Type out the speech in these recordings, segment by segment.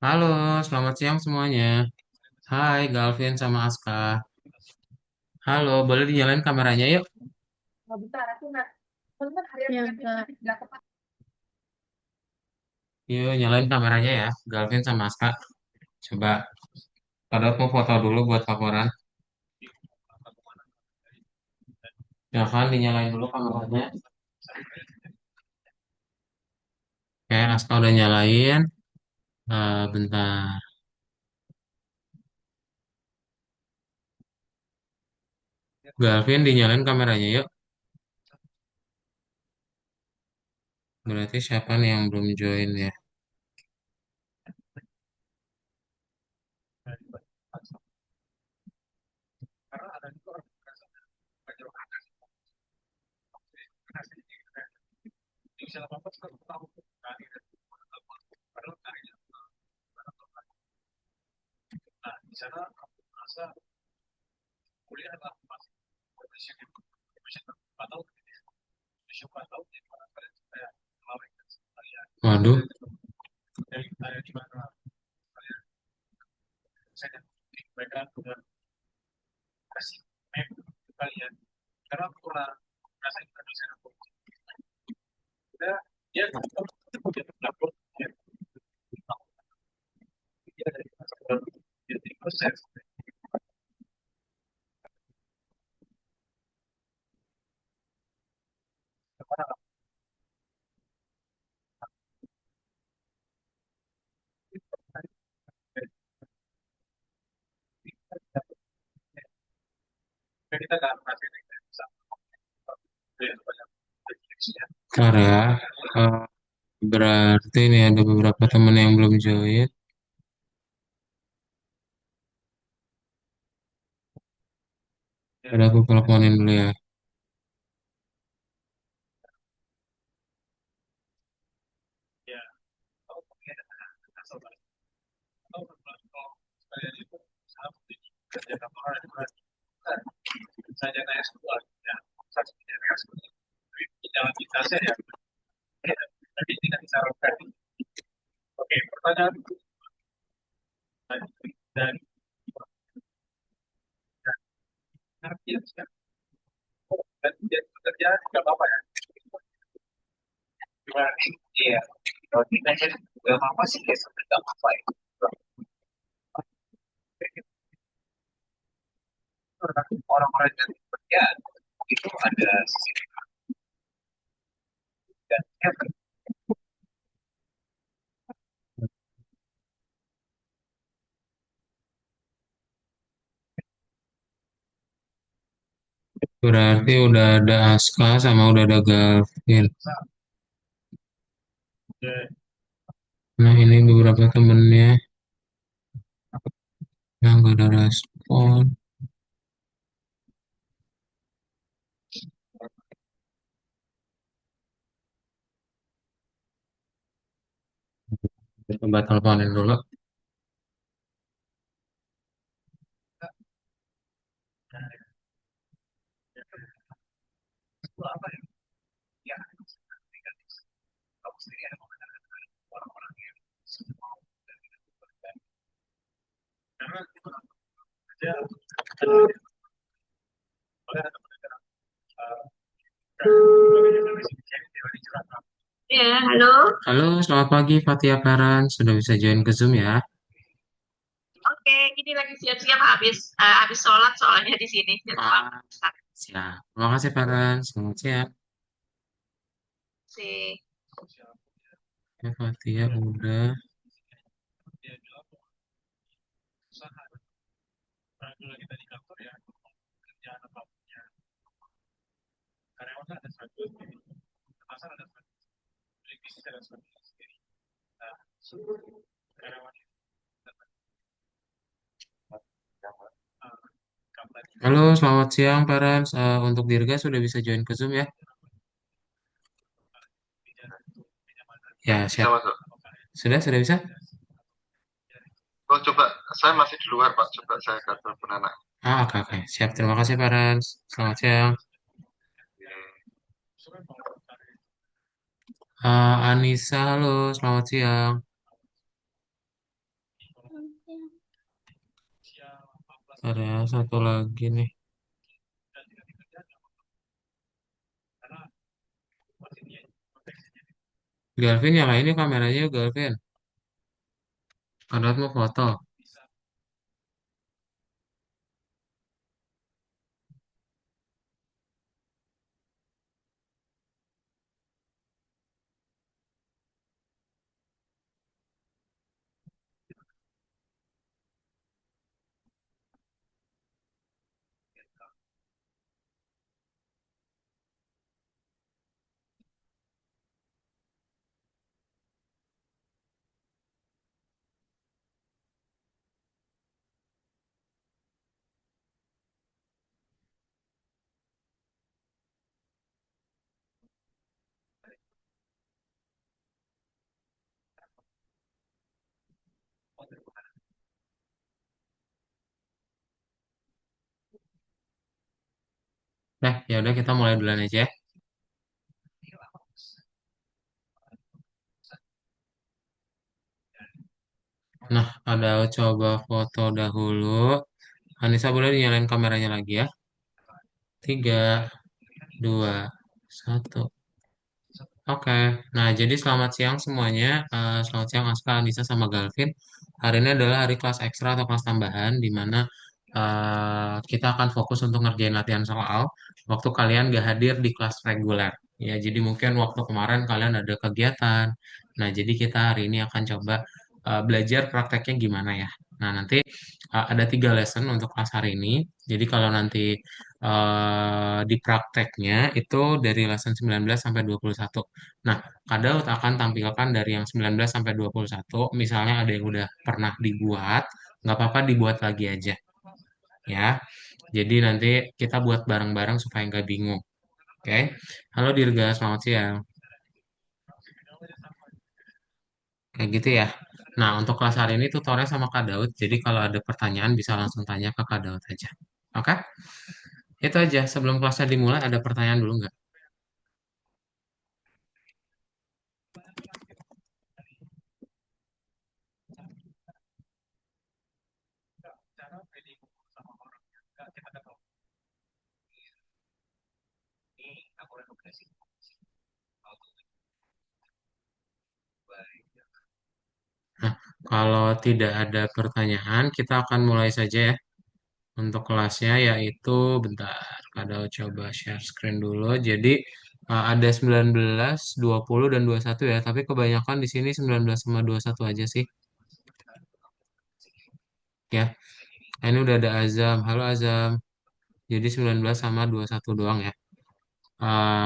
Halo, selamat siang semuanya. Hai, Galvin sama Aska. Halo, boleh dinyalain kameranya yuk? Ya, Kak. Yuk, nyalain kameranya ya, Galvin sama Aska. Coba, pada mau foto dulu buat laporan. Ya kan, dinyalain dulu kameranya. Oke, Aska udah nyalain. Bentar. Galvin, dinyalain kameranya yuk. Berarti siapa nih yang belum join ya? Waduh, bentar ya. Eh, Berarti nih ada beberapa temen yang belum join. Udah aku teleponin dulu ya. Berarti udah ada Aska sama udah ada Galvin. Nah, ini beberapa temennya yang gak ada respon. Coba teleponin dulu. Ya, halo. Halo, selamat pagi Fatia Karan. Sudah bisa join ke Zoom ya? Oke, ini lagi siap-siap habis sholat soalnya di sini. Ah, siap. Terima kasih Karan. Selamat siang. Si. Ya, Fatia udah. Halo, selamat siang Karan. Untuk Dirga sudah bisa join ke Zoom ya? Ya, Bisa siap. masuk. Sudah bisa? Oh, coba, saya masih di luar, Pak. Coba saya ke telepon anak. Oke. Siap. Terima kasih Karan. Selamat siang. Anissa, halo, selamat siang. Bentar ya, satu lagi nih. Galvin nyalain ini kameranya yuk, Galvin. Kadang mau foto. Nah, ya udah kita mulai duluan aja ya. Nah, ada coba foto dahulu. Anissa boleh dinyalain kameranya lagi ya. Tiga, dua, satu. Oke, nah jadi selamat siang semuanya. Selamat siang Aska, Anissa, sama Galvin. Hari ini adalah hari kelas ekstra atau kelas tambahan, di mana kita akan fokus untuk ngerjain latihan soal. Waktu kalian gak hadir di kelas reguler. Ya, jadi mungkin waktu kemarin kalian ada kegiatan. Nah, jadi kita hari ini akan coba belajar prakteknya gimana ya. Nah, nanti ada 3 lesson untuk kelas hari ini. Jadi kalau nanti di prakteknya itu dari lesson 19 sampai 21. Nah, Kadaut akan tampilkan dari yang 19 sampai 21. Misalnya ada yang udah pernah dibuat, nggak apa-apa dibuat lagi aja. Ya, jadi nanti kita buat bareng-bareng supaya nggak bingung. Oke? Halo Dirga, selamat siang. Kayak gitu ya. Nah, untuk kelas hari ini tutornya sama Kak Daud. Jadi kalau ada pertanyaan bisa langsung tanya ke Kak Daud aja. Oke? Itu aja. Sebelum kelasnya dimulai ada pertanyaan dulu nggak? Nah, kalau tidak ada pertanyaan, kita akan mulai saja ya. Untuk kelasnya yaitu bentar, ada coba share screen dulu. Jadi ada 19, 20 dan 21 ya, tapi kebanyakan di sini 19 sama 21 aja sih. Ya. Nah, ini udah ada Azam. Halo Azam. Jadi 19 sama 21 doang ya.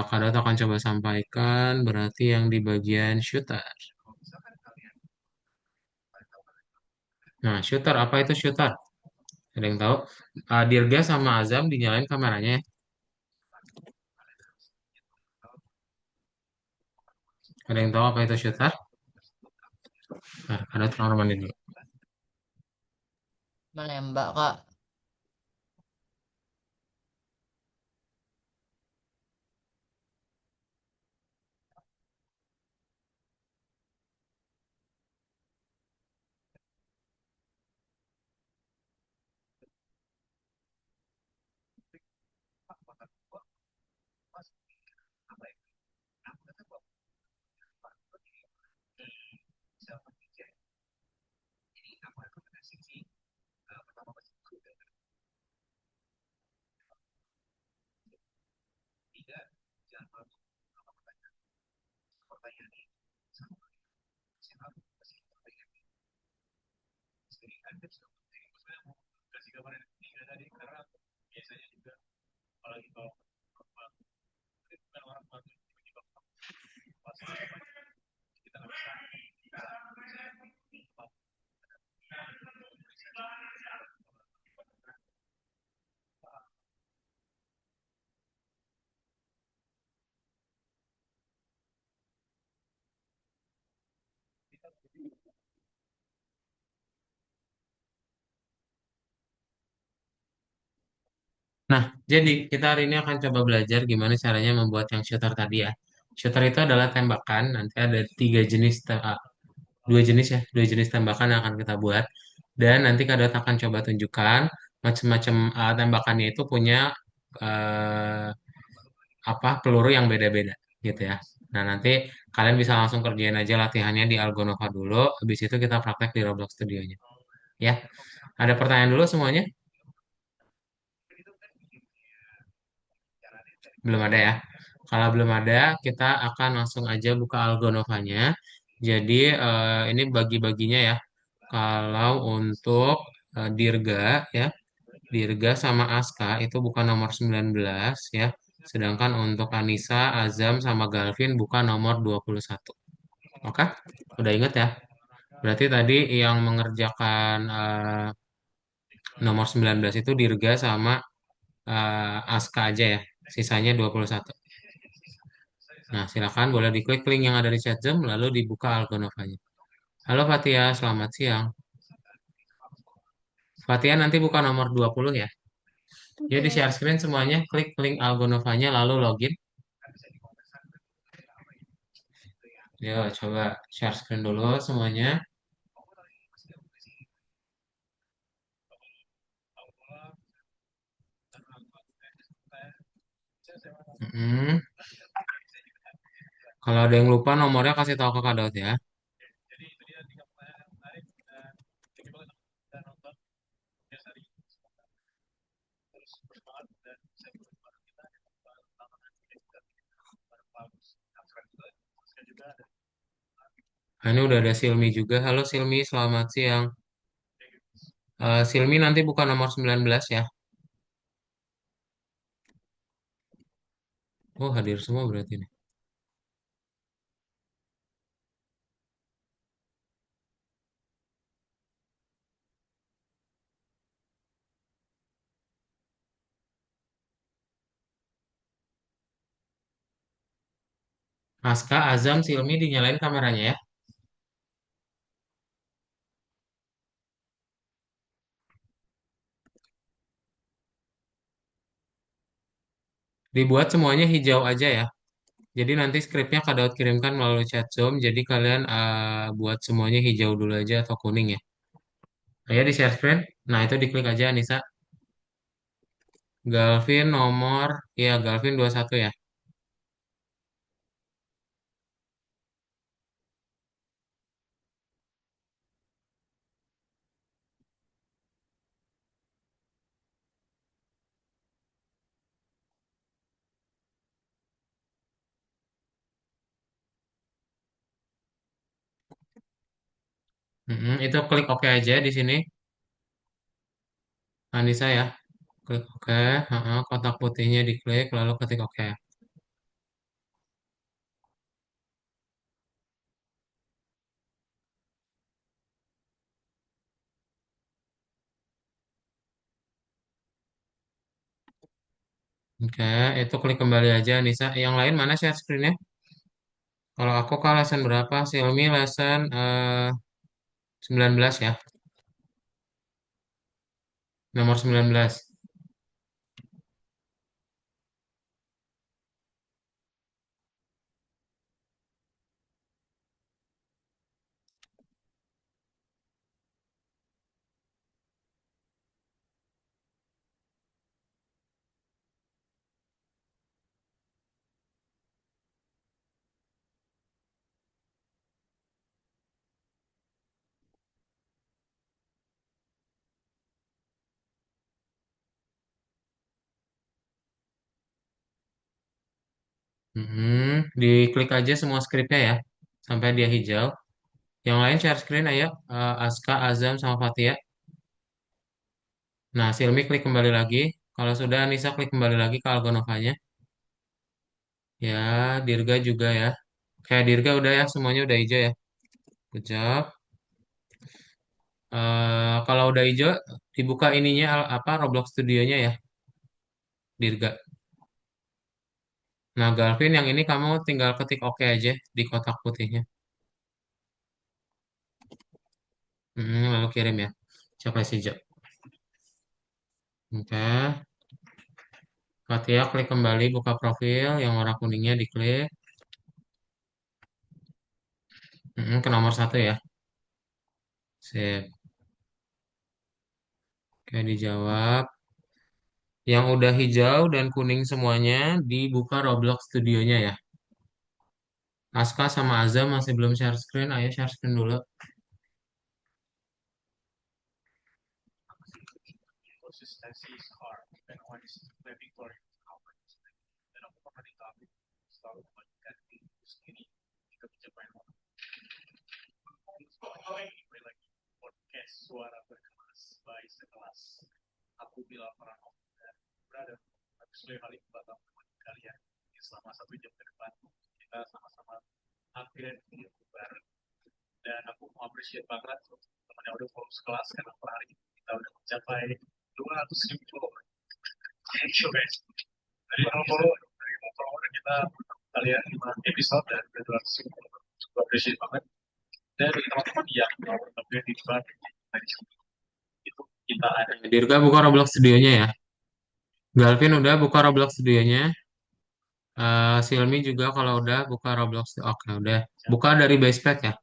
Kadang akan coba sampaikan berarti yang di bagian shooter. Nah, shooter apa itu shooter? Ada yang tahu? Dirga sama Azam dinyalain kameranya ya. Ada yang tahu apa itu shooter? Nah, ada teman-teman dulu. Menembak, Kak. Nah, jadi kita hari ini akan coba belajar gimana caranya membuat yang shooter tadi ya. Shooter itu adalah tembakan. Nanti ada 3 jenis, 2 jenis ya, 2 jenis tembakan yang akan kita buat. Dan nanti Kadot akan coba tunjukkan macam-macam tembakannya itu punya eh, apa peluru yang beda-beda gitu ya. Nah, nanti kalian bisa langsung kerjain aja latihannya di Algonova dulu, habis itu kita praktek di Roblox Studionya. Ya, ada pertanyaan dulu semuanya? Belum ada ya? Kalau belum ada, kita akan langsung aja buka Algonovanya. Jadi ini bagi-baginya ya. Kalau untuk Dirga ya, Dirga sama Aska itu bukan nomor 19 ya. Sedangkan untuk Anissa, Azam sama Galvin bukan nomor 21. Oke? Udah inget ya? Berarti tadi yang mengerjakan nomor 19 itu Dirga sama Aska aja ya. Sisanya 21. Nah, silakan boleh diklik link yang ada di chat Zoom lalu dibuka Algonovanya. Halo Fatia, selamat siang. Fatia nanti buka nomor 20 ya. Ya di Oke. share screen semuanya, klik link Algonovanya lalu login. Ya, coba share screen dulu semuanya. Mm-mm. Kalau ada yang lupa nomornya kasih tahu ke Kak Daud ya. Nah, ini udah ada Silmi juga. Halo Silmi, selamat siang. Silmi nanti buka nomor 19 ya. Oh, hadir semua berarti nih. Aska, Azam, Silmi dinyalain kameranya ya. Dibuat semuanya hijau aja ya. Jadi nanti skripnya Kak Daud kirimkan melalui chat Zoom. Jadi kalian buat semuanya hijau dulu aja atau kuning ya. Nah, ya di share screen. Nah itu diklik aja Nisa. Galvin nomor, ya Galvin 21 ya. Itu klik OK aja di sini. Anissa ya. Klik OK. Kotak putihnya diklik lalu ketik OK. Oke, itu klik kembali aja Nisa. Yang lain mana share screen-nya? Kalau aku ke lesson berapa? Xiaomi lesson 19 ya. Nomor 19. Diklik aja semua skripnya ya. Sampai dia hijau. Yang lain share screen ayo. Aska, Azam, sama Fatia. Nah, Silmi klik kembali lagi. Kalau sudah, Nisa klik kembali lagi ke Algonovanya. Ya, Dirga juga ya. Kayak Dirga udah ya, semuanya udah hijau ya. Good job. Kalau udah hijau, dibuka ininya apa Roblox Studionya ya, Dirga. Nah, Galvin yang ini kamu tinggal ketik OK aja di kotak putihnya. Lalu kirim ya. Coba hijau. Oke. Fatia klik kembali buka profil yang warna kuningnya diklik. Ke nomor 1 ya. Sip. Oke, dijawab. Yang udah hijau dan kuning semuanya dibuka Roblox studionya ya. Aska sama Azam masih belum share screen. Ayo share screen dulu. Dirga buka Roblox studionya ya. Galvin udah buka Roblox studionya. Silmi juga kalau udah buka Roblox. Oke, udah. Buka dari Basepack ya.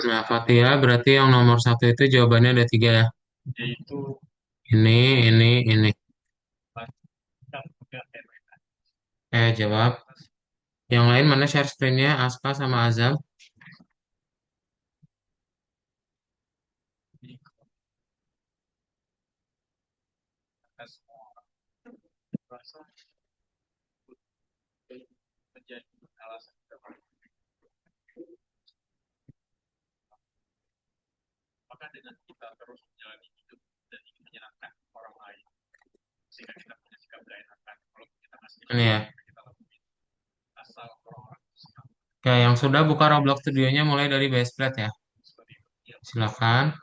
Nah, Fatia berarti yang nomor satu itu jawabannya ada tiga ya. Ini. Jawab. Yang lain mana share screen-nya? Aska sama Azam. Ini ya. Oke, yang sudah buka Roblox studionya mulai dari base plate ya. Silakan.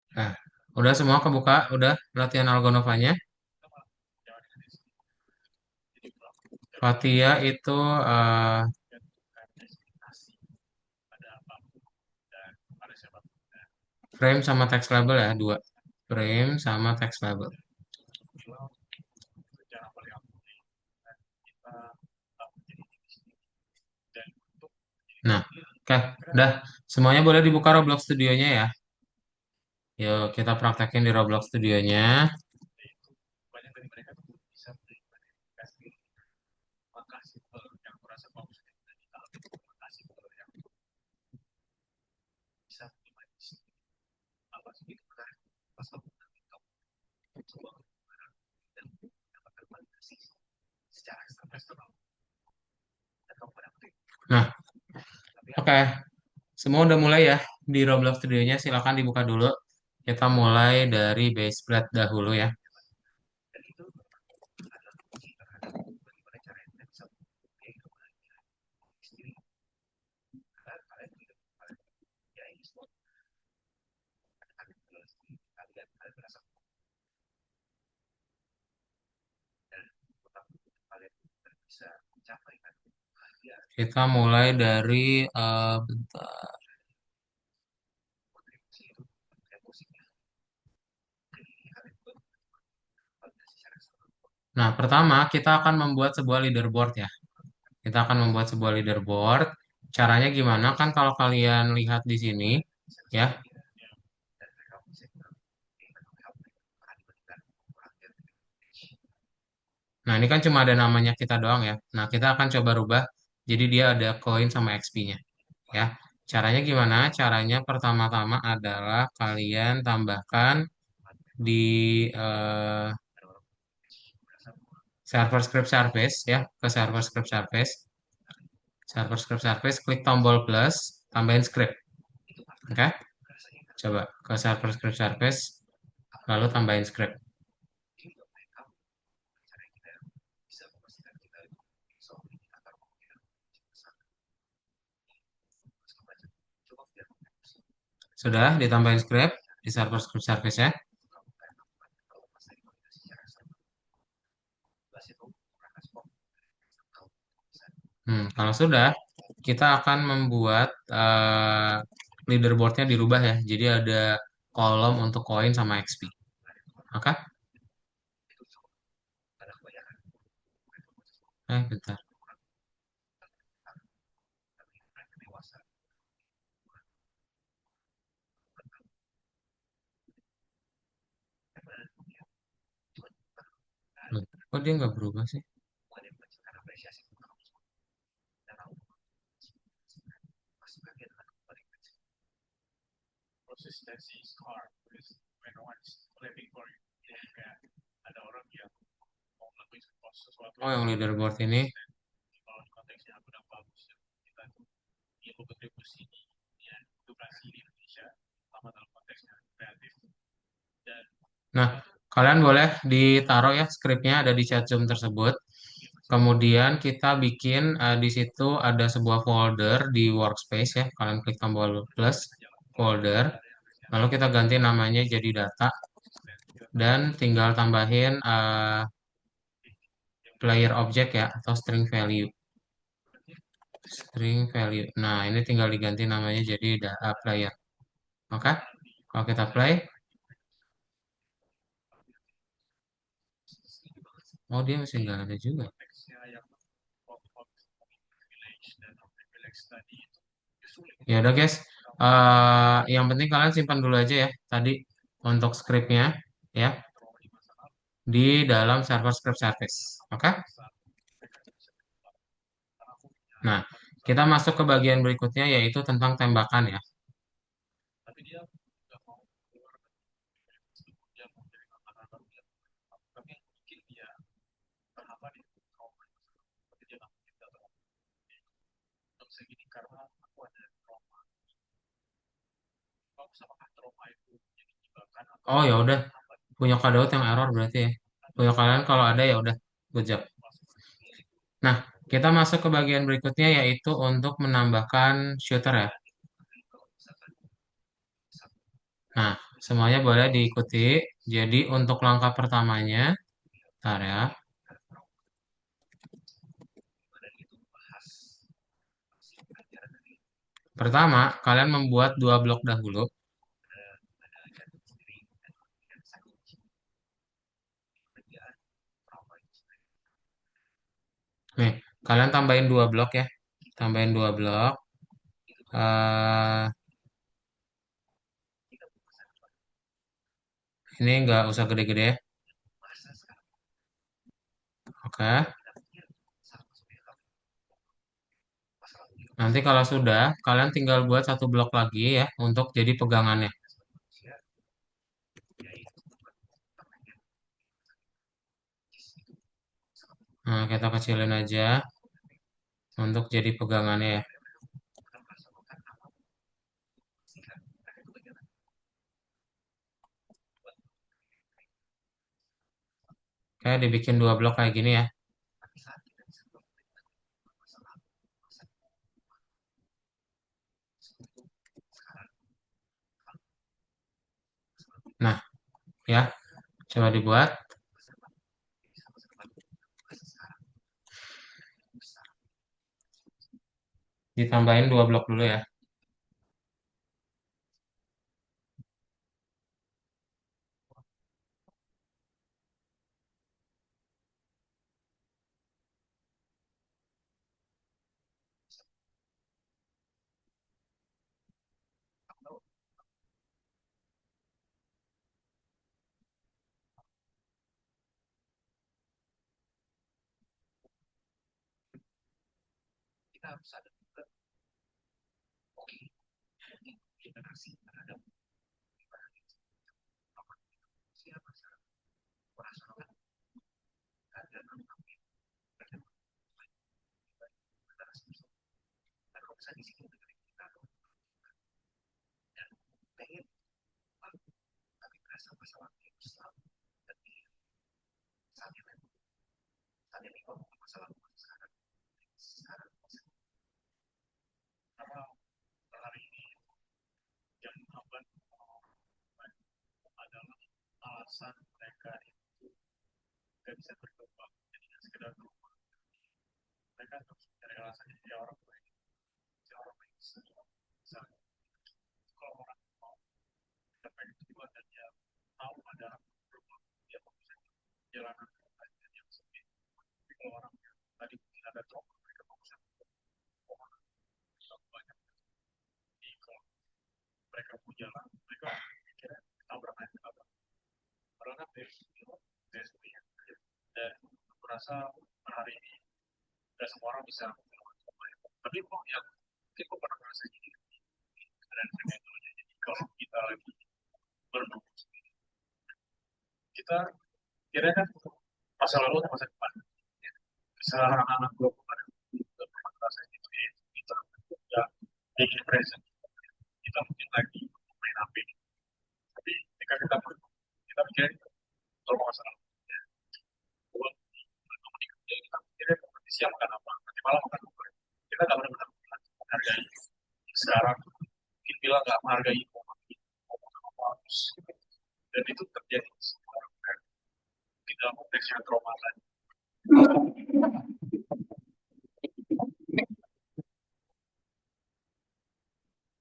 Nah, udah semua kebuka, udah latihan Algonovanya. Fatia itu frame sama text label ya, dua. Frame sama text label. Nah, oke, udah. Semuanya boleh dibuka Roblox studionya ya. Yuk, kita praktekin di Roblox studionya. Nah, oke. Semua udah mulai ya di Roblox Studionya. Silakan dibuka dulu. Kita mulai dari base plate dahulu ya. Kita mulai dari bentar. Nah, pertama kita akan membuat sebuah leaderboard ya. Kita akan membuat sebuah leaderboard. Caranya gimana? Kan kalau kalian lihat di sini ya. Nah, ini kan cuma ada namanya kita doang ya. Nah, kita akan coba rubah. Jadi dia ada koin sama XP-nya ya. Caranya gimana? Caranya pertama-tama adalah kalian tambahkan di eh, server script service ya, ke server script service. Server script service, klik tombol plus, tambahin script. Oke? Coba ke server script service, lalu tambahin script. Sudah ditambahin script di server script service ya. Kalau sudah, kita akan membuat leaderboardnya dirubah ya. Jadi ada kolom untuk koin sama XP. Oke? Bentar. Loh, kok dia nggak berubah sih? Oh, yang leaderboard ini. Nah, kalian boleh ditaruh ya skripnya ada di chat Zoom tersebut. Kemudian kita bikin di situ ada sebuah folder di workspace ya. Kalian klik tombol plus folder. Lalu kita ganti namanya jadi data dan tinggal tambahin player object ya atau string value. String value. Nah, ini tinggal diganti namanya jadi player. Oke? Kalau kita play, oh dia masih nggak ada juga. Ya udah guys, yang penting kalian simpan dulu aja ya tadi untuk scriptnya ya di dalam server script service. Oke? Nah, kita masuk ke bagian berikutnya yaitu tentang tembakan ya. Oh ya udah, punya Daud yang error berarti ya. Punya kalian kalau ada ya udah, good job. Nah, kita masuk ke bagian berikutnya yaitu untuk menambahkan shooter ya. Nah, semuanya boleh diikuti. Jadi untuk langkah pertamanya, bentar ya. Pertama, kalian membuat dua blok dahulu. Nih, kalian tambahin dua blok ya. Tambahin dua blok. eh ini nggak usah gede-gede ya. Oke. Nanti kalau sudah, kalian tinggal buat satu blok lagi ya untuk jadi pegangannya. Nah, kita kecilin aja untuk jadi pegangannya ya. Kayak dibikin dua blok kayak gini ya. Nah, ya, coba dibuat. Ditambahin dua blok dulu ya.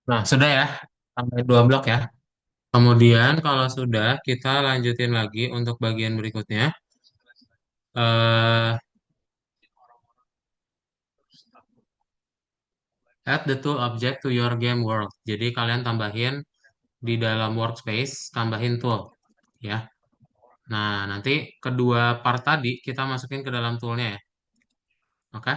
Nah, sudah ya. Sampai dua blok ya. Kemudian kalau sudah, kita lanjutin lagi untuk bagian berikutnya. Eh, add the tool object to your game world. Jadi kalian tambahin di dalam workspace, tambahin tool. Ya. Nah, nanti kedua part tadi kita masukin ke dalam toolnya ya. Oke?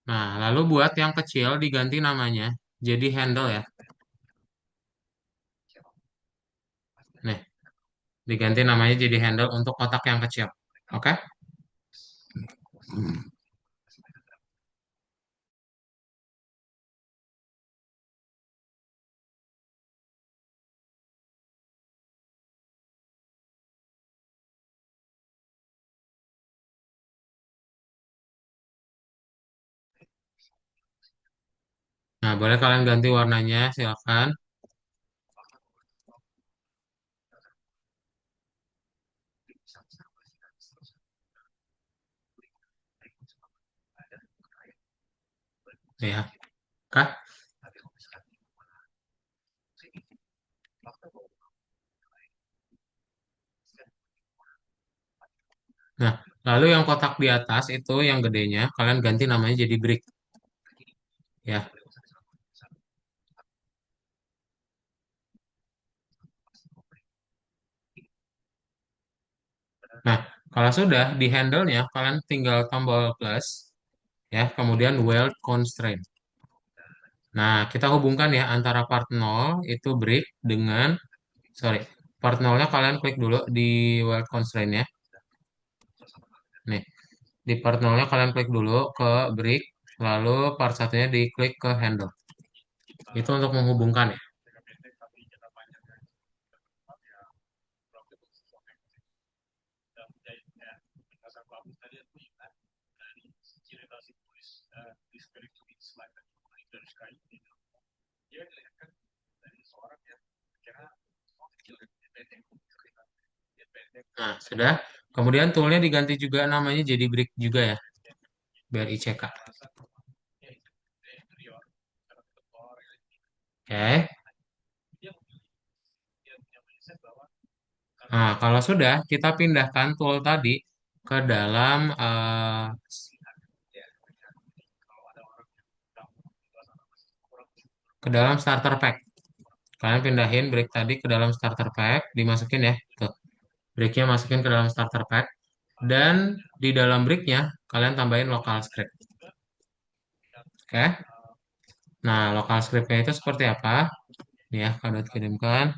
Nah, lalu buat yang kecil diganti namanya jadi handle ya. Nih, diganti namanya jadi handle untuk kotak yang kecil. Oke? Nah, boleh kalian ganti warnanya, silakan. Ya, oke. Nah, lalu yang kotak di atas itu yang gedenya, kalian ganti namanya jadi brick. Ya. Nah, Kalau sudah di handle-nya, kalian tinggal tombol plus, ya, kemudian weld constraint. Nah, kita hubungkan ya antara part 0 itu break dengan, sorry, part 0-nya kalian klik dulu di weld constraint-nya. Nih, di part 0-nya kalian klik dulu ke break, lalu part satunya diklik ke handle. Itu untuk menghubungkan ya. Nah, sudah. Kemudian toolnya diganti juga namanya jadi break juga ya, biar ICK. Oke. Nah, kalau sudah, kita pindahkan tool tadi ke dalam starter pack. Kalian pindahin break tadi ke dalam starter pack, dimasukin ya. Tuh, breaknya masukin ke dalam starter pack. Dan di dalam breaknya, kalian tambahin local script. Oke. Nah, local scriptnya itu seperti apa? Nih ya, kalian kirimkan.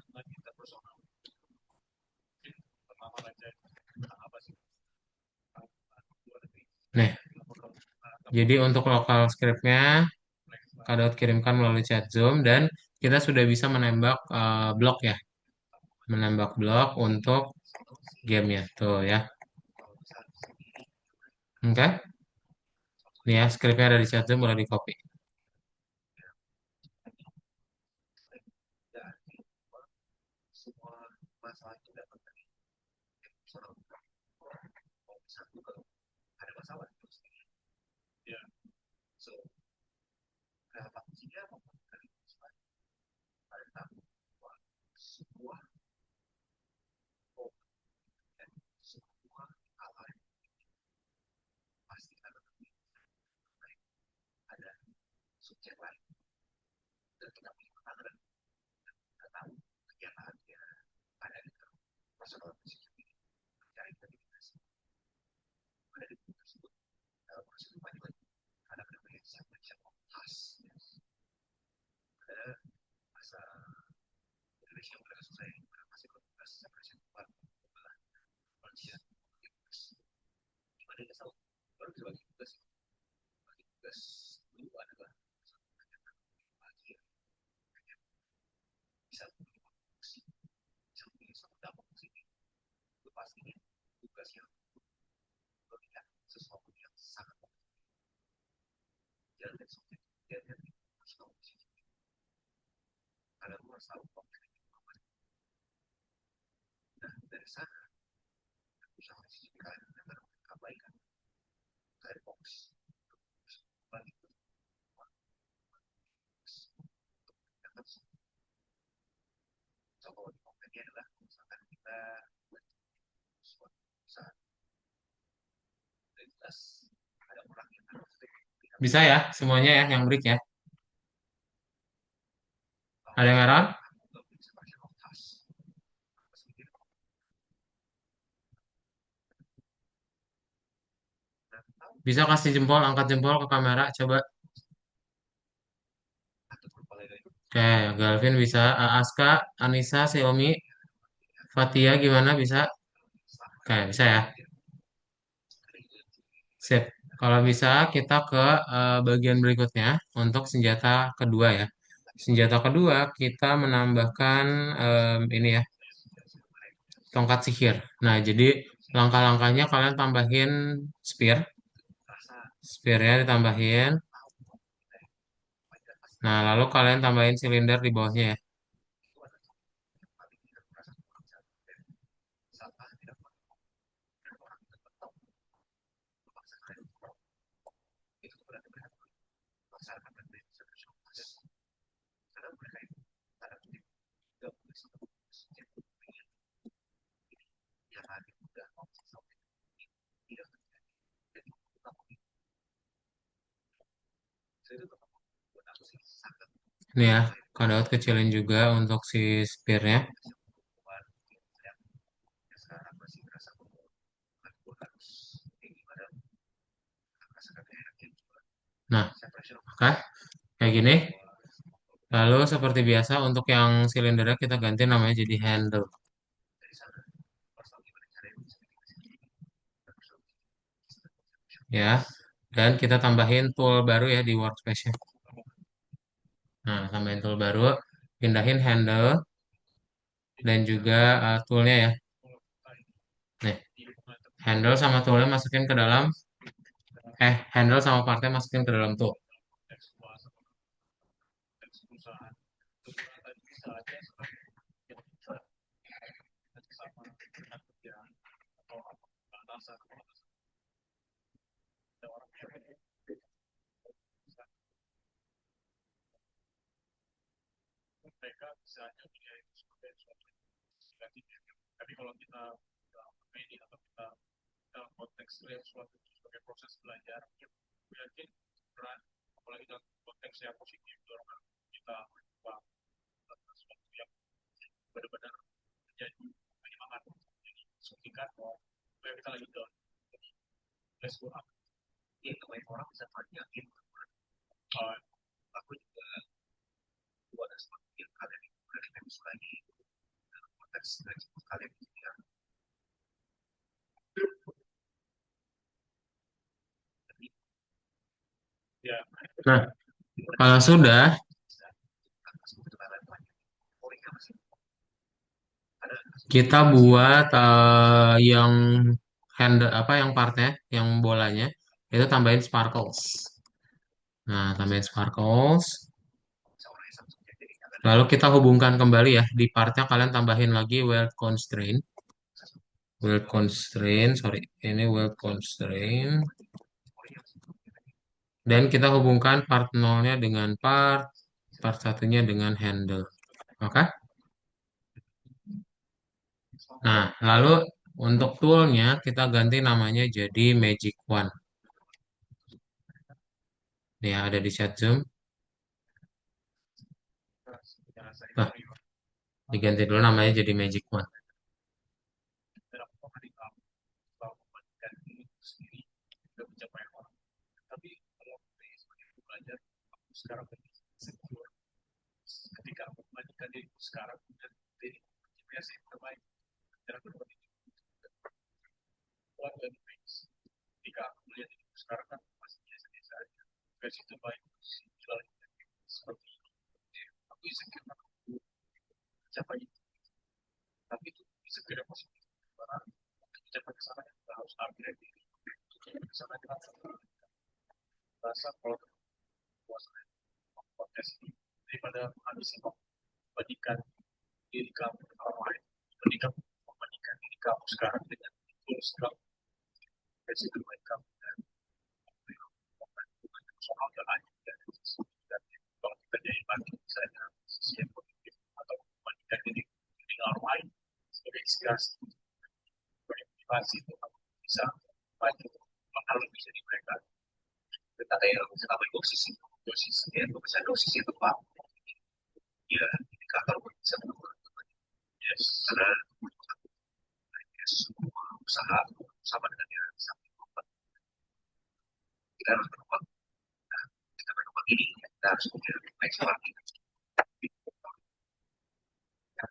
Nih, jadi untuk local scriptnya, kalian kirimkan melalui chat Zoom dan kita sudah bisa menembak blok ya. Menembak blok untuk gamenya. Tuh ya. Oke. Nih ya, scriptnya ada di chat Zoom, boleh di copy. Bisa ya, semuanya ya, yang break ya. Ada yang error? Bisa kasih jempol, angkat jempol ke kamera, coba. Oke, Galvin bisa. Aska, Anissa, Xiaomi, Fatia gimana bisa? Oke, bisa ya. Sip. Kalau bisa kita ke bagian berikutnya untuk senjata kedua ya. Senjata kedua kita menambahkan ini ya, tongkat sihir. Nah, jadi langkah-langkahnya kalian tambahin spear. Spearnya ditambahin. Nah, lalu kalian tambahin silinder di bawahnya ya. Ini ya, Kak Daud kecilin juga untuk si spearnya. Oke, kayak gini. Lalu seperti biasa untuk yang silindernya kita ganti namanya jadi handle ya. Dan kita tambahin tool baru ya di workspace-nya. Nah, tambahin tool baru, pindahin handle dan juga toolnya ya. Nih, handle sama toolnya masukin ke dalam, handle sama partnya masukin ke dalam tool. Nah, kalau sudah, kita buat yang handle apa yang partnya, yang bolanya, itu tambahin sparkles. Nah, tambahin sparkles. Lalu kita hubungkan kembali ya, di partnya kalian tambahin lagi weld constraint. Weld constraint, sorry, ini weld constraint. Dan kita hubungkan part nolnya dengan part satunya dengan handle. Oke? Nah, lalu untuk toolnya kita ganti namanya jadi Magic Wand. Ya, ada di chat Zoom. Nah, diganti dulu namanya jadi Magic Wand.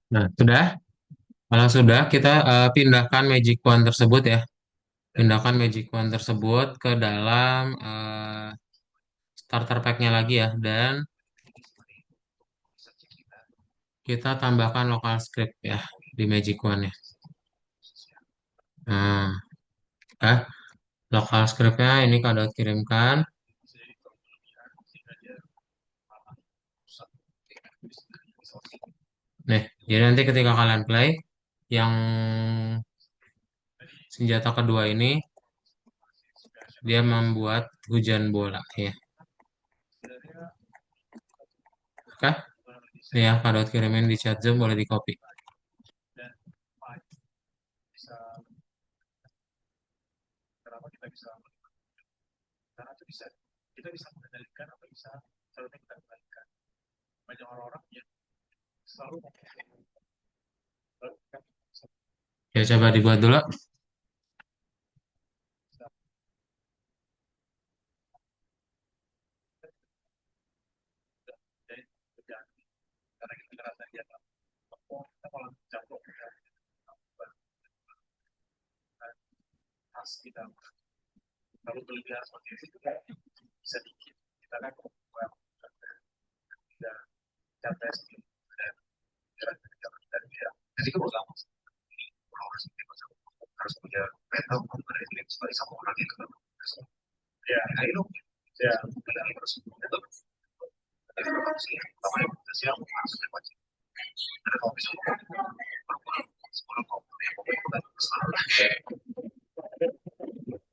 Nah, sudah. Kalau sudah, kita pindahkan Magic Wand tersebut ya. Pindahkan Magic Wand tersebut ke dalam starter pack-nya lagi ya. Dan kita tambahkan local script ya di Magic Wand-nya. Nah, local script-nya ini kalian kirimkan. Nih, jadi nanti ketika kalian play, yang senjata kedua ini dia membuat hujan bola ya. Oke? Nih ya, kalau kirimin di chat Zoom boleh di copy. Ya coba dibuat dulu.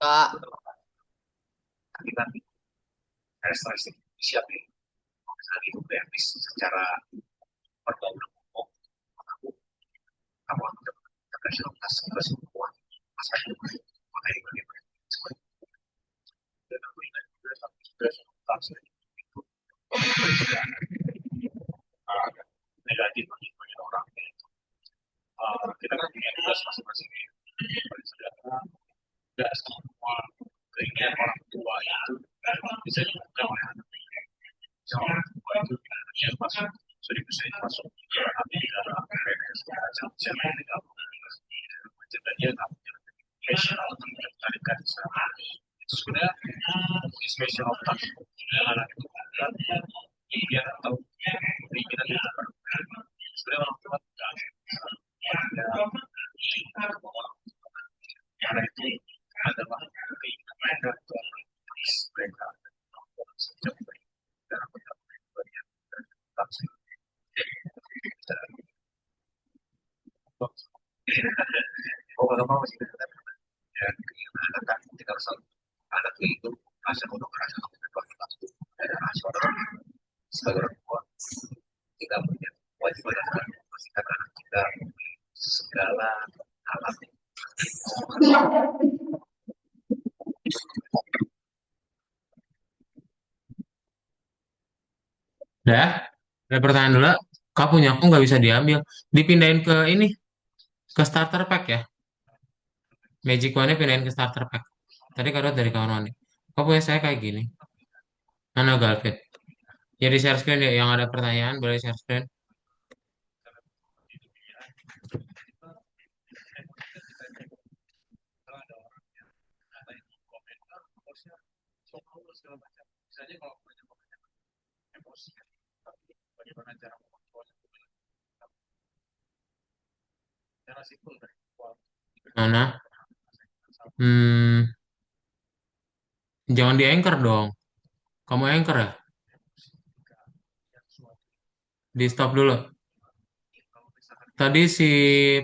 Kak, Udah, ada pertanyaan dulu. Kak punya aku nggak bisa diambil. Dipindahin ke ini, ke starter pack ya. Magic Wand-nya pindahin ke starter pack. Tadi kado dari kawan Wandi. Kok punya saya kayak gini? Mana Galvin? Ya di share screen ya, yang ada pertanyaan boleh share screen. Mana? Hmm, jangan di anchor dong. Kamu anchor ya? Di stop dulu. Tadi si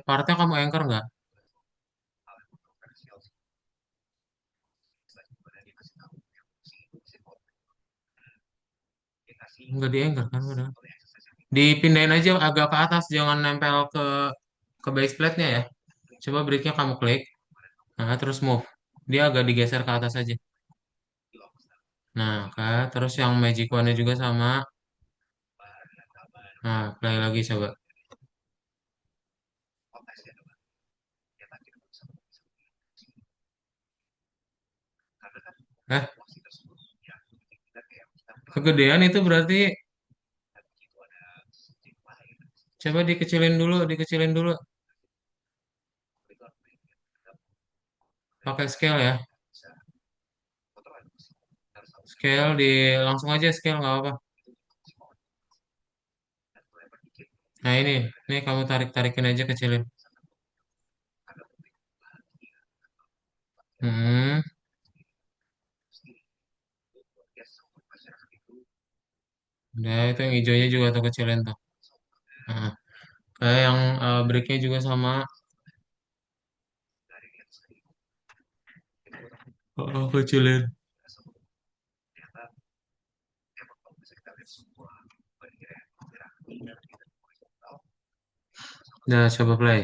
partnya kamu anchor nggak? Nggak di anchor kan udah. Dipindahin aja agak ke atas, jangan nempel ke base plate-nya ya. Coba breaknya kamu klik, nah terus move. Dia agak digeser ke atas aja. Nah, kak, terus yang magic wand-nya juga sama. Nah, play lagi coba. Eh, kegedean itu berarti coba dikecilin dulu. Pakai scale ya. Scale di langsung aja scale nggak apa-apa. Nah ini kamu tarik-tarikin aja kecilin. Hmm, udah itu yang hijaunya juga tuh kecilin tuh. Nah, kayak yang breaknya juga sama. Oh, kecilin. Nah, coba play.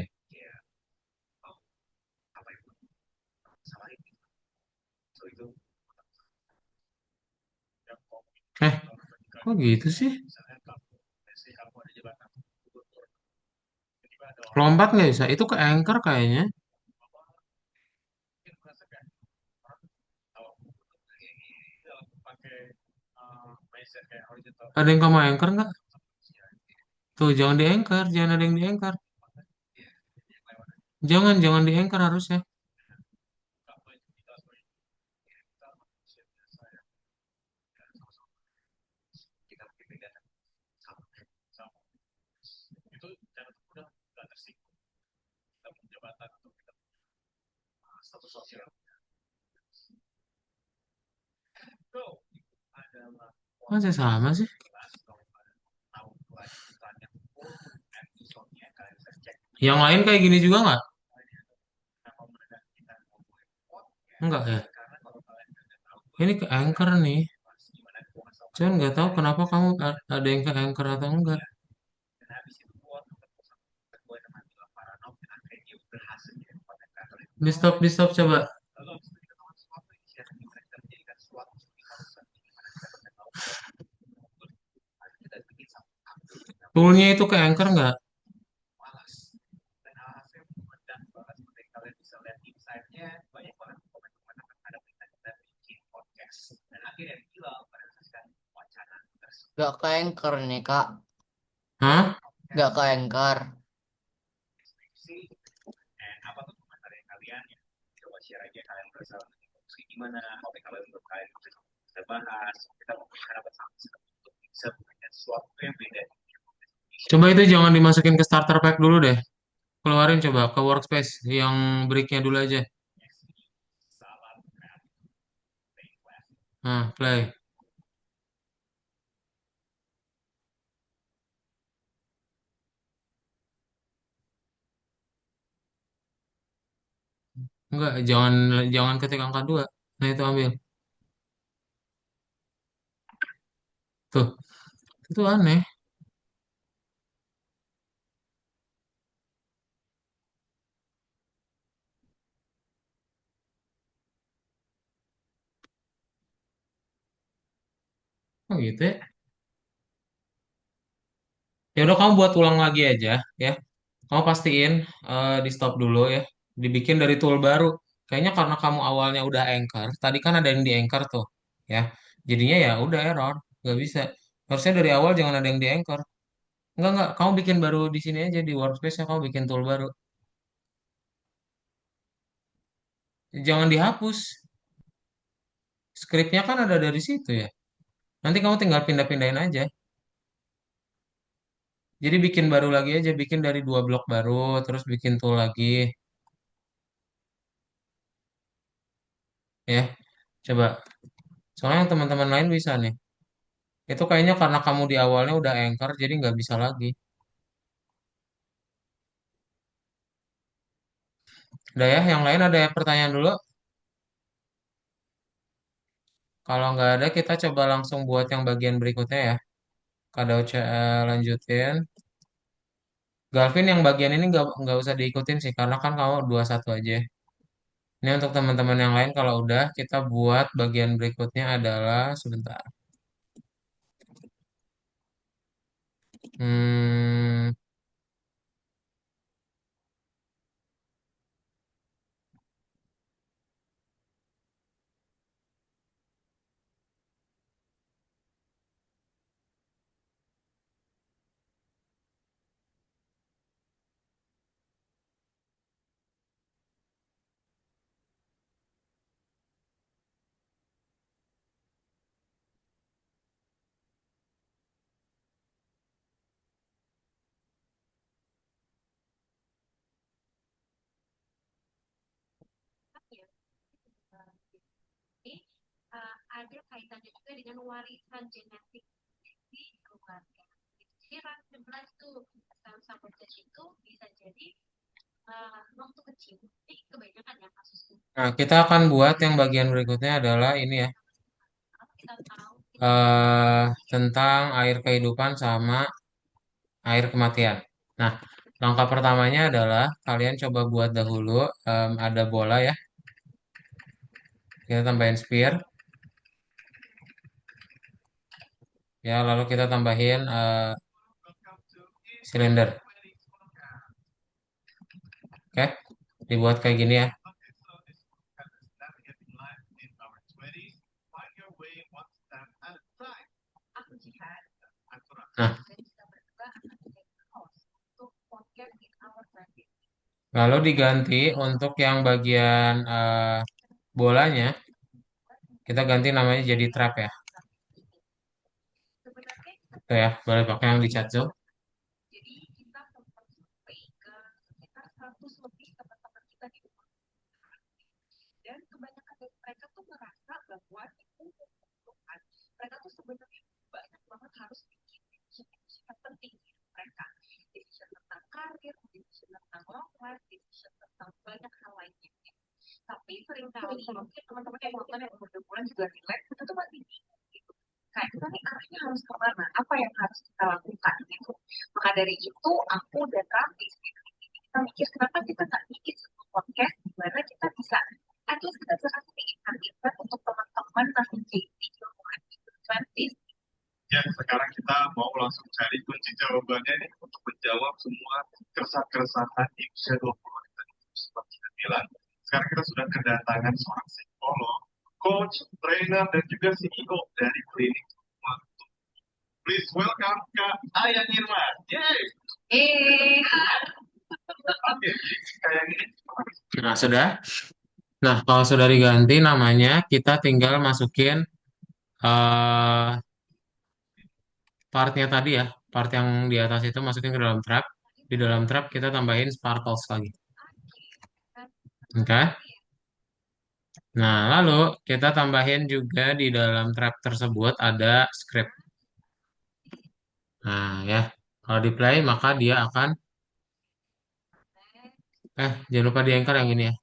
Eh, kok gitu sih? Lompat nggak bisa? Itu ke anchor kayaknya. Ada yang kamu anchor nggak? Tuh, jangan di anchor, jangan ada yang di anchor. Jangan di anchor harusnya. Masa sama sih? Yang lain kayak gini juga nggak? Enggak ya? Ini ke Anchor nih. Cuman nggak tahu kenapa kamu ada yang ke Anchor atau enggak. Di stop coba. Toolnya itu ke Anchor nggak? Gak ke anchor nih kak. Hah? Gak ke anchor. Coba itu jangan dimasukin ke starter pack dulu deh. Keluarin coba ke workspace yang breaknya dulu aja. Nah, play. Enggak, jangan jangan ketik angka 2. Nah, itu ambil. Tuh, itu aneh. Oh gitu ya. Ya udah kamu buat ulang lagi aja ya. Kamu pastiin di stop dulu ya. Dibikin dari tool baru. Kayaknya karena kamu awalnya udah anchor. Tadi kan ada yang di anchor tuh, ya. Jadinya ya udah error, nggak bisa. Harusnya dari awal jangan ada yang di anchor. Enggak. Kamu bikin baru di sini aja di workspace ya. Kamu bikin tool baru. Jangan dihapus. Scriptnya kan ada dari situ ya. Nanti kamu tinggal pindah-pindahin aja. Jadi bikin baru lagi aja, bikin dari 2 blok baru, terus bikin tool lagi, ya. Coba. Soalnya yang teman-teman lain bisa nih. Itu kayaknya karena kamu di awalnya udah anchor, jadi nggak bisa lagi. Udah ya, yang lain ada pertanyaan dulu. Kalau nggak ada, kita coba langsung buat yang bagian berikutnya ya. Kada lanjutin. Galvin yang bagian ini nggak usah diikutin sih, karena kan kamu 21 aja. Ini untuk teman-teman yang lain, kalau udah, kita buat bagian berikutnya adalah, sebentar. Hmm, Ya. Ini ada kaitannya juga dengan warisan genetik di keluarga. Jadi randomized tuh sama itu bisa jadi waktu kecil. Ini kebanyakan ya kasusnya. nah, kita akan buat yang bagian berikutnya adalah ini ya, Kita tahu tentang air kehidupan sama air kematian. Nah, langkah pertamanya adalah kalian coba buat dahulu ada bola ya. Kita tambahin sphere ya, lalu kita tambahin silinder. Oke, dibuat kayak gini ya. aku jihad Nah, dan kita berdua akan menjadi host untuk podcast in our practice. lalu diganti untuk yang bagian bolanya, kita ganti namanya jadi trap ya. Sebenarnya Tuh ya, boleh pakai yang di chat tuh. jadi kita sempat survei ke sekitar 100 lebih teman-teman kita di rumah. Mereka tuh sebenarnya banyak banget harus bikin decision yang penting mereka. Decision tentang karir, decision tentang long life, decision tentang banyak hal lainnya. Tapi seringkali mungkin teman-teman yang nonton yang bulan juga relate, itu tuh masih bingung gitu. Kayak kita nih arahnya harus kemana, apa yang harus kita lakukan gitu. Maka dari itu aku dan Raffi gitu, kita mikir kenapa kita nggak bikin satu podcast di mana kita bisa at least kita bisa kasih insight untuk teman-teman masih JT di Ya, sekarang kita mau langsung cari kunci jawabannya nih untuk menjawab semua keresahan-keresahan di usia 20 yang tadi sempat kita bilang. Sekarang kita sudah kedatangan seorang psikolog, coach, trainer, dan juga CEO dari klinik Sukma. Please welcome Kak Ayang Irma. Yay! Oke, kayak gini. Nah, sudah. Nah, kalau sudah diganti namanya, kita tinggal masukin eh partnya tadi ya, part yang di atas itu masukin ke dalam trap. Di dalam trap kita tambahin sparkles lagi. Oke. Nah, lalu kita tambahin juga di dalam trap tersebut ada script. Nah, ya. Kalau di play maka dia akan jangan lupa di anchor yang ini ya.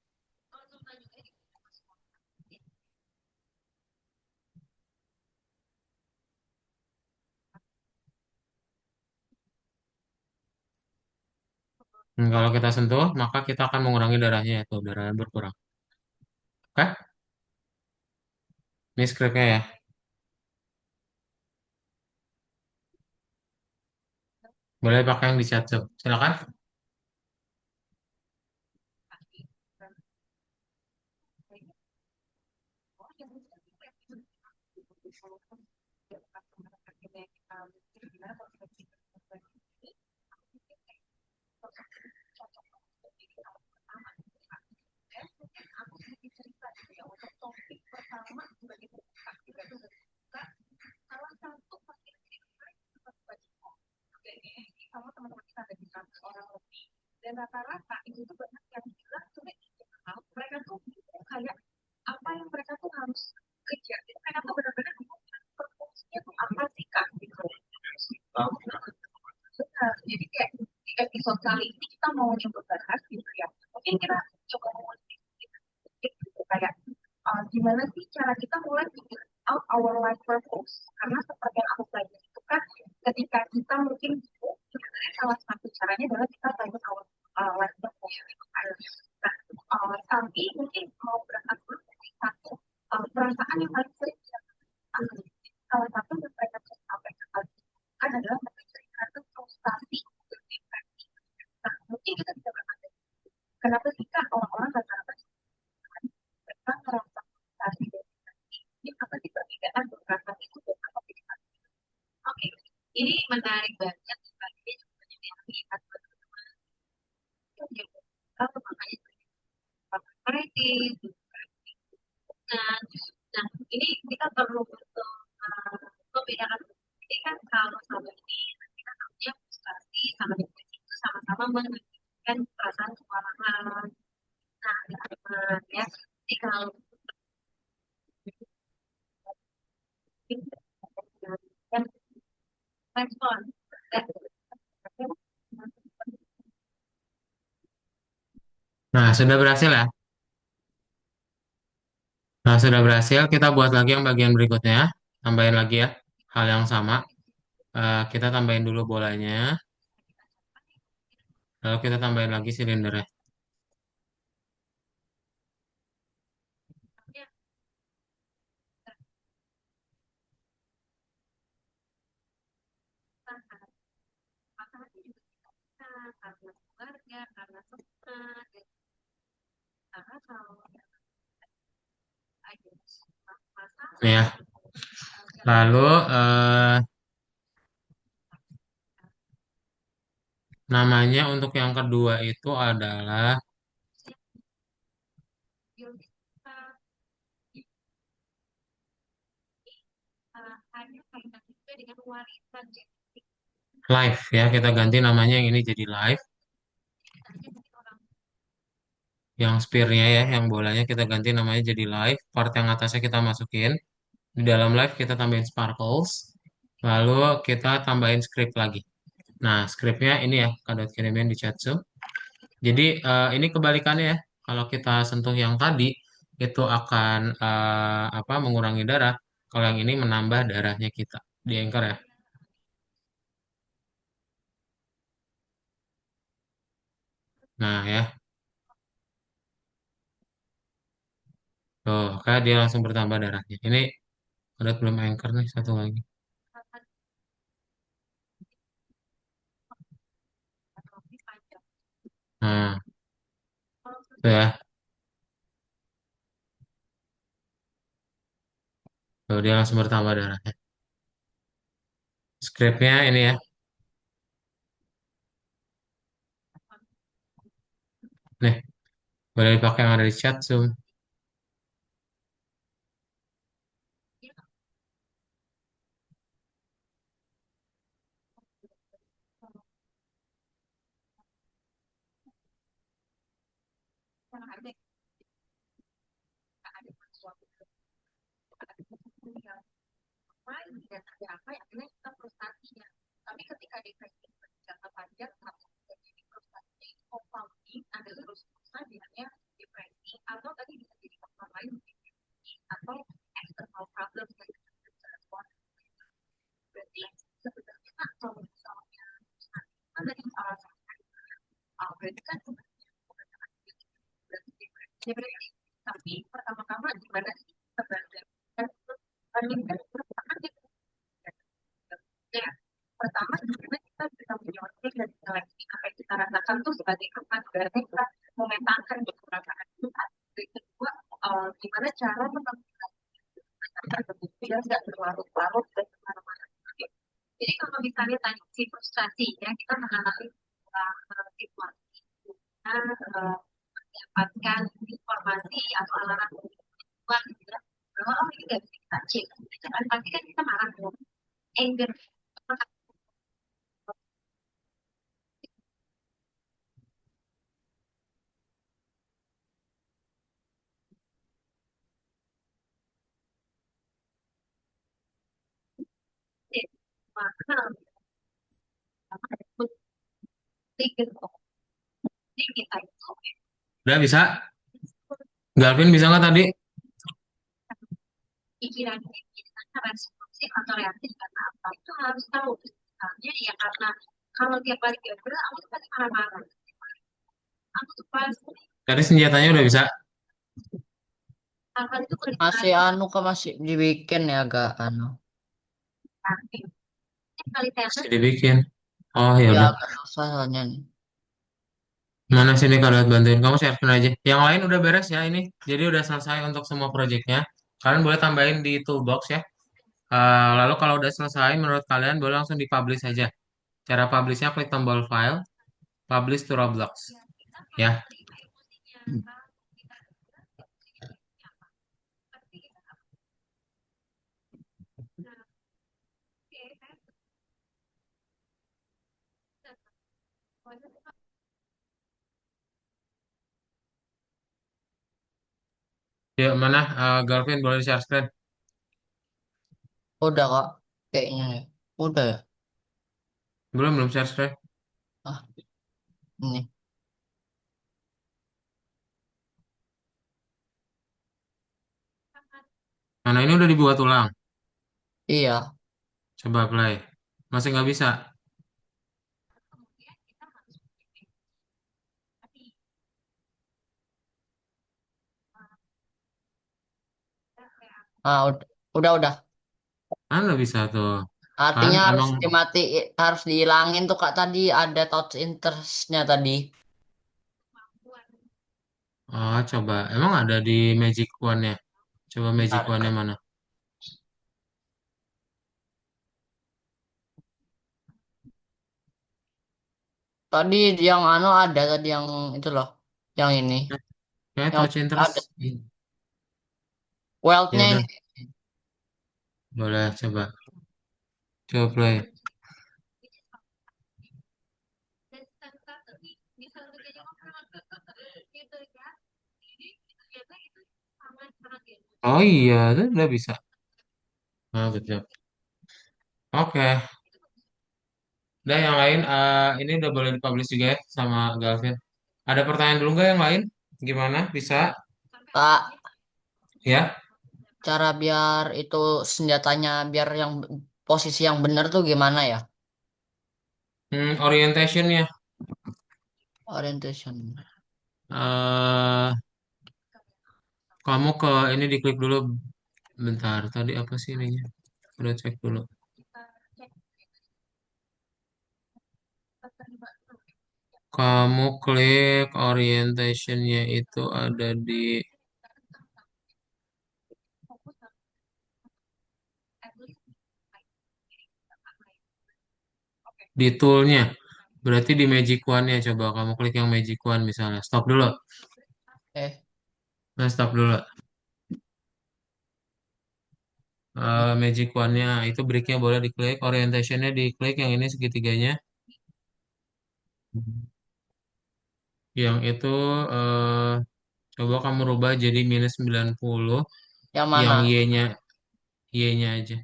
Kalau kita sentuh, maka kita akan mengurangi darahnya itu, darahnya berkurang. Oke? Ini scriptnya ya. Boleh pakai yang di chat, Sob. Silakan. salah satu sama teman-teman kita ada di 100 orang lebih dan rata-rata itu tuh banyak yang bilang tuh mereka tuh kayak apa yang mereka tuh harus kejar jadi mereka tuh benar-benar bingung fungsinya tuh apa sih kak gitu. Benar. Jadi kayak di episode kali ini kita mau coba bahas gitu ya mungkin kita coba mau gitu kayak gimana sih cara kita mulai figure out our life purpose karena seperti yang aku pelajari itu kan ketika kita mungkin sebenarnya salah satu caranya adalah kita find our life purpose gitu kan. Nah, tapi mungkin mau berangkat dulu dari satu perasaan yang paling sering kita alami. Salah satu yang mereka sampaikan adalah mereka cerita tentang frustasi dan depresi. Nah, mungkin kita bisa bertanya, kenapa sih kak orang-orang rata-rata mereka merasa frustasi dan depresi? Ini apa sih perbedaan perasaan itu dan apa kita? Oke, ini menarik banget sebagai yang lihat teman-teman yang kalau makanya kritis. Nah, nah, ini kita perlu untuk membedakan. Jadi kan kalau sama ini kita namanya frustasi sama depresi itu sama-sama menunjukkan perasaan kemarahan. Nah, ya. Jadi kalau respon, Nah, sudah berhasil ya. Nah, sudah berhasil. Kita buat lagi yang bagian berikutnya. Tambahin lagi ya. Hal yang sama. Kita tambahin dulu bolanya. Lalu kita tambahin lagi silindernya. karena keluarga, karena teman, karena kalau ada masalah. Ya. Lalu namanya untuk yang kedua itu adalah ada kaitan juga dengan warisan genetik. live ya. Kita ganti namanya yang ini jadi live. Yang spear-nya ya, yang bolanya kita ganti namanya jadi live. Part yang atasnya kita masukin. Di dalam live kita tambahin sparkles. Lalu kita tambahin script lagi. Nah, scriptnya ini ya, Kak kirimin di chat Zoom. Jadi ini kebalikannya ya. Kalau kita sentuh yang tadi, itu akan apa mengurangi darah. Kalau yang ini menambah darahnya kita. Di Anchor ya. Nah ya, tuh, kayak dia langsung bertambah darahnya. Ini ada belum Anchor nih, satu lagi. lebih panjang. Nah, Kalau tuh ya. Tuh, dia langsung bertambah darahnya. Scriptnya ini ya. Nih, boleh dipakai yang ada di chat Zoom. ada sesuatu yang lain dan ada apa yang akhirnya kita frustasinya. Tapi ketika depresi berjangka panjang, jadi frustasinya itu compounding, ada terus-terusan bilangnya depresi, atau tadi bisa jadi faktor lain depresi, atau external problem yang kita respon. Berarti sebenarnya kalau misalnya kan tadi salah satu berarti kan sebenarnya depresi. Tapi pertama-tama gimana sih sebenarnya? Bandingkan pertama ya, pertama gimana kita bisa menyortir dan seleksi apa yang kita rasakan tuh sebagai apa berarti kita memetakan perasaan kita. Yang kedua, gimana cara menentukan biar tidak berlarut-larut dan kemana-mana. Jadi kalau misalnya tadi si frustrasi ya kita mengalami situasi mendapatkan informasi atau alarm luar gitu ya, bahwa oh ini nggak bisa kita cek, kan pasti kan kita marah dong, anger. Maka trigger kita itu Udah bisa? Galvin bisa nggak tadi? pikiran kita responsif atau reaktif karena apa itu harus tahu. Misalnya ya karena kalau tiap kali gagal aku tuh pasti marah-marah, aku tuh pasti Tadi senjatanya udah bisa? hal itu Masih berinteraksi anu kak masih dibikin ya agak anu. aktif. Kali Masih teler dibikin. Oh ya Ya udah. agak susah soalnya nih. Mana sini kalau bantuin kamu sharein aja. Yang lain udah beres ya ini. Jadi udah selesai untuk semua proyeknya. Kalian boleh tambahin di toolbox ya. Lalu kalau udah selesai menurut kalian boleh langsung dipublish aja. Cara publishnya klik tombol file, publish to Roblox. ya kita Ya, kalau terima emosinya kalau kita apa pasti kita nah, oke saya yuk mana Galvin boleh share screen? Udah kak. Kayaknya ya. Udah ya. Belum share screen. Ah ini. Mana ini udah dibuat ulang. Iya. Coba play. Masih nggak bisa. kemudian kita harus tadi kayak Udah. Ah nggak bisa tuh. Kan Artinya harus emang dimati, harus dihilangin tuh kak tadi ada touch interestnya tadi. kemampuan coba. Emang ada di Magic One-nya. Coba Magic Bentar. One-nya mana? Tadi yang anu ada tadi yang itu loh. Yang ini. Kayak Yang touch interest. ada. Wealth-nya Ya udah, ini. boleh coba. Coba play. dan satu-satu nih bisa bekerja sama gitu ya. Oh iya, itu udah bisa. Ah, betul. Oke. Udah yang lain, ini udah boleh dipublish juga ya sama Galvin. Ada pertanyaan dulu nggak yang lain? Gimana? Bisa? Kak, Ya? cara biar itu senjatanya biar yang posisi yang benar tuh gimana ya? Orientationnya. Orientation. eh Kamu ke ini diklik dulu. Bentar, tadi apa sih ininya? Udah cek dulu. Kamu klik orientationnya itu ada di toolnya. Berarti di Magic Wand-nya. Coba kamu klik yang Magic Wand misalnya. Stop dulu. Eh, Nah, stop dulu. Magic Wand-nya itu breaknya boleh diklik. Orientationnya diklik yang ini segitiganya. Yang itu eh, coba kamu rubah jadi -90. yang Yang mana? Y-nya aja.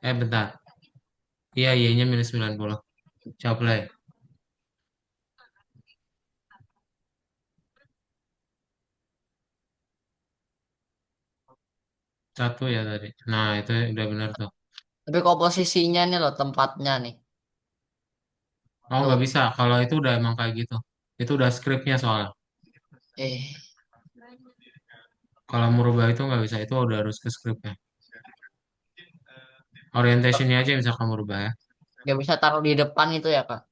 Bentar. Iya, Y-nya -90. Coba play. Satu ya tadi. Nah, itu udah benar tuh. Tapi kok posisinya nih loh tempatnya nih. Oh, nggak Tuh. bisa. Kalau itu udah emang kayak gitu. Itu udah skripnya soalnya. Eh, Kalau merubah itu nggak bisa. Itu udah harus ke skripnya. Orientationnya aja yang bisa kamu rubah ya. nggak bisa taruh di depan itu ya, Kak?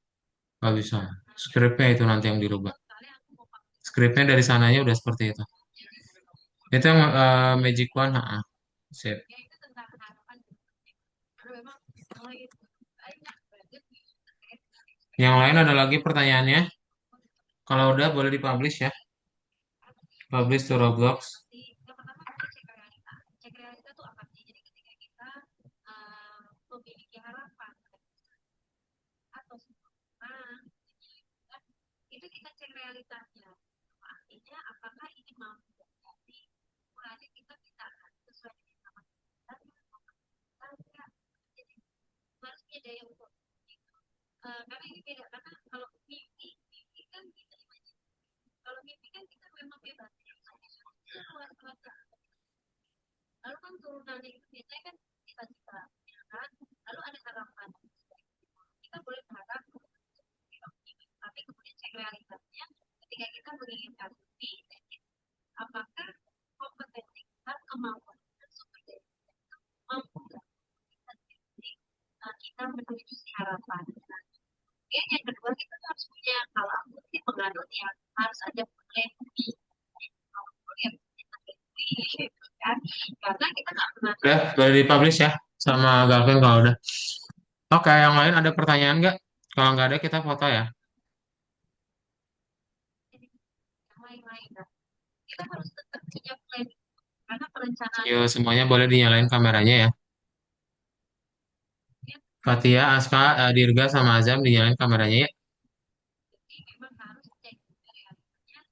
Nggak bisa. Skripnya itu nanti yang dirubah. Skripnya dari sananya udah seperti itu. Itu yang Magic One. Sip. Yang lain ada lagi pertanyaannya? Kalau udah boleh dipublish ya. Publish to Roblox. Cek realita tuh apa sih? Jadi ketika kita memiliki harapan atau seseorang, itu kita cek realitasnya. Artinya apakah ini mampu jadi ukurannya kita bisa sesuai dengan kapasitas kita. Jadi harus punya daya ukur. Karena ini beda karena kalau mimpi kan kita imajinasi. Kalau mimpi kan kita memang bebas. Itu luar biasa. Lalu kan turunannya itu biasanya kan cita-cita, ya kan? Lalu ada harapan. Kita boleh berharap, tapi kemudian cek realitasnya. Ketika kita menginginkan mimpi, apakah kompetensi kita, kemampuan kita, sumber daya kita mampu kita menuju si harapan. Kemudian yang kedua kita harus punya kalau aku sih penganut yang harus ada plan B. Yang gitu kan? Karena kita nggak pernah. Udah, boleh dipublish ya. Sama Galvin kalau udah. Oke, yang lain ada pertanyaan nggak? Kalau nggak ada kita foto ya. Yang lain-lain. Nah, kita harus tetap punya plan karena perencanaan Yuk, semuanya boleh dinyalain kameranya ya. Fatia, Aska, Dirga, sama Azam dinyalain kameranya ya. memang harus cek realitanya.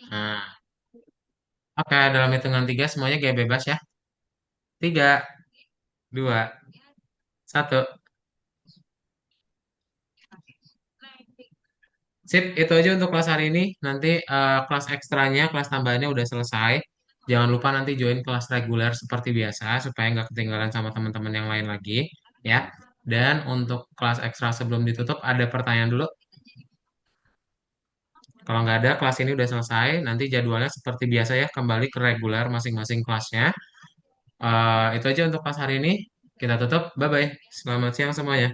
Nah, oke, dalam hitungan tiga semuanya kayak bebas ya. Tiga, dua, satu. Sip, itu aja untuk kelas hari ini. Nanti kelas ekstranya, kelas tambahannya udah selesai. Jangan lupa nanti join kelas reguler seperti biasa supaya nggak ketinggalan sama teman-teman yang lain lagi, ya. Dan untuk kelas ekstra sebelum ditutup ada pertanyaan dulu. Kalau nggak ada, kelas ini udah selesai. Nanti jadwalnya seperti biasa ya, kembali ke reguler masing-masing kelasnya. Itu aja untuk kelas hari ini. Kita tutup. Bye-bye. Selamat siang semuanya.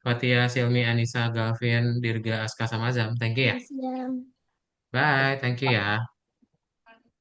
Fatia, Silmi, Anissa, Gavin, Dirga, Aska, sama Azam. Thank you ya. Siang. Bye. Thank you ya.